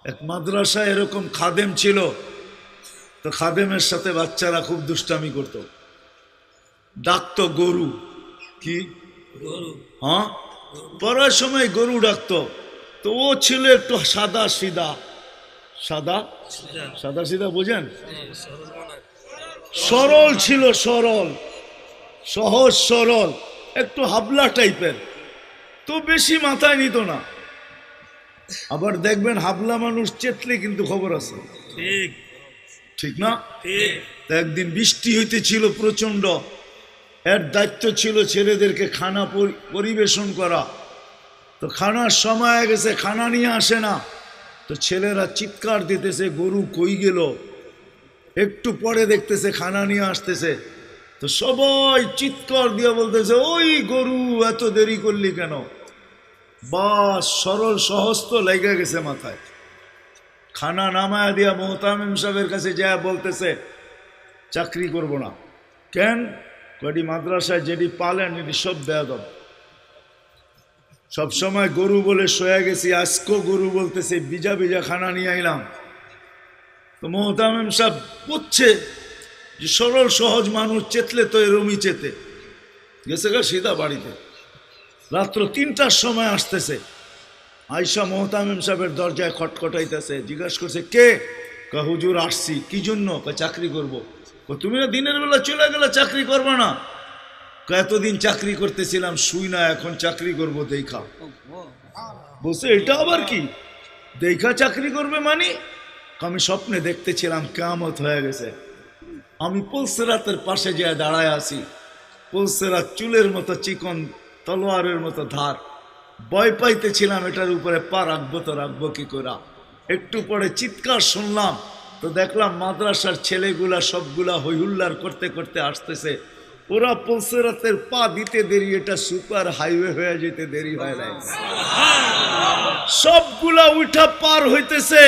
এক মাদ্রাসায় এরকম খাদেম ছিল, তো খাদেমের সাথে বাচ্চারা খুব দুষ্টামি করত, ডাকতো গরু। কি? হ্যাঁ, পড়ার সময় গরু ডাকতো। তো ও ছিল একটু সাদা সিধা, সাদা সাদা সিধা বুঝেন, সরল ছিল, সরল, সহজ সরল, একটু হাবলা টাইপের, তো বেশি মাথায় নিত না। আবার দেখবেন হাবলা মানুষ চেতলে কিন্তু খবর আছে, ঠিক ঠিক না? একদিন বৃষ্টি হইতেছিল প্রচন্ড, এর দায়িত্ব ছিল ছেলেদেরকে খানা পরিবেশন করা। তো খানার সময় গেছে, খানা নিয়ে আসে না, তো ছেলেরা চিৎকার দিতেছে গরু কই গেল। একটু পরে দেখতেছে খানা নিয়ে আসতেছে, তো সবাই চিৎকার দিয়ে বলতেছে ওই গরু এত দেরি করলি কেন? বাস সরল সহজ তো লেগে গেছে মাথায়। খানা নামায়া দিয়া মোহতামিম সাহেবের কাছে যায় বলতেছে চাকরি করব না। কেন? কটি মাদ্রাসায় যেটি পালেন এটি সব দেয়া দাও, সবসময় গরু বলে শোয়া গেছি, আজকেও গরু বলতেছে বিজা বিজা খানা নিয়ে আইলাম। তো মোহতামিম সাহেব বুঝছে যে সরল সহজ মানুষ চেতলে তো এরমই চেতে গেছে গা সিধা বাড়িতে। রাত্র ৩টার সময় আসতেছে, আয়সা মোহতামিম সাহেবের দরজায় খটখটাইতেছে, জিজ্ঞাসা করছে কে? হুজুর আসছি। কি জন্য? চাকরি করব। তুমি না দিনের বেলা চলে গেলে চাকরি করবে না? এতদিন চাকরি করতেছিলাম শুই না, এখন চাকরি করব দেখা। বলছে এটা আবার কি দেখা চাকরি করবে মানে? আমি স্বপ্নে দেখতেছিলাম কিয়ামত হয়ে গেছে, আমি পুলসিরাতের পাশে যেয়ে দাঁড়ায় আছি, পুলসিরাত চুলের মতো চিকন, তলোয়ারের মতো ধার, ভয় পাইতেছিলাম এটার উপরে পা রাখবো তো রাখবো কি করে। একটু পরে চিৎকার শুনলাম, তো দেখলাম মাদ্রাসার ছেলেগুলা সবগুলা হইহুল্লার করতে করতে আসতেছে। ওরা পুলসিরাতের পা দিতে দেরি, এটা সুপার হাইওয়ে হয়ে যেতে দেরি হয় নাই, সবগুলা উঠা পার হইতেছে।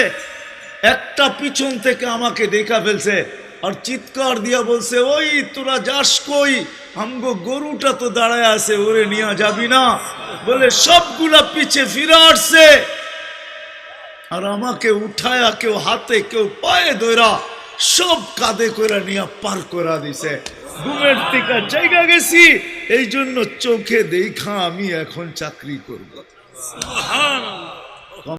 একটা পিছন থেকে আমাকে দেখা ফেলছে আর চিৎকার দিয়া বলছে ওই তোরা যাস কই? আমগো গরুটা তো দাঁড়ায় আছে, ওরে নিয়ে যাবি না? বলে সবগুলা পিছে ফিরে আসছে আর আমাকে উঠায়া কেউ হাতে কেউ পায়ে ধরা সব কাঁধে করে নিয়ে পার করা দিছে। ঘুমের থেকে জায়গা গেছি, এই জন্য চোখে দেখা আমি এখন চাকরি করব।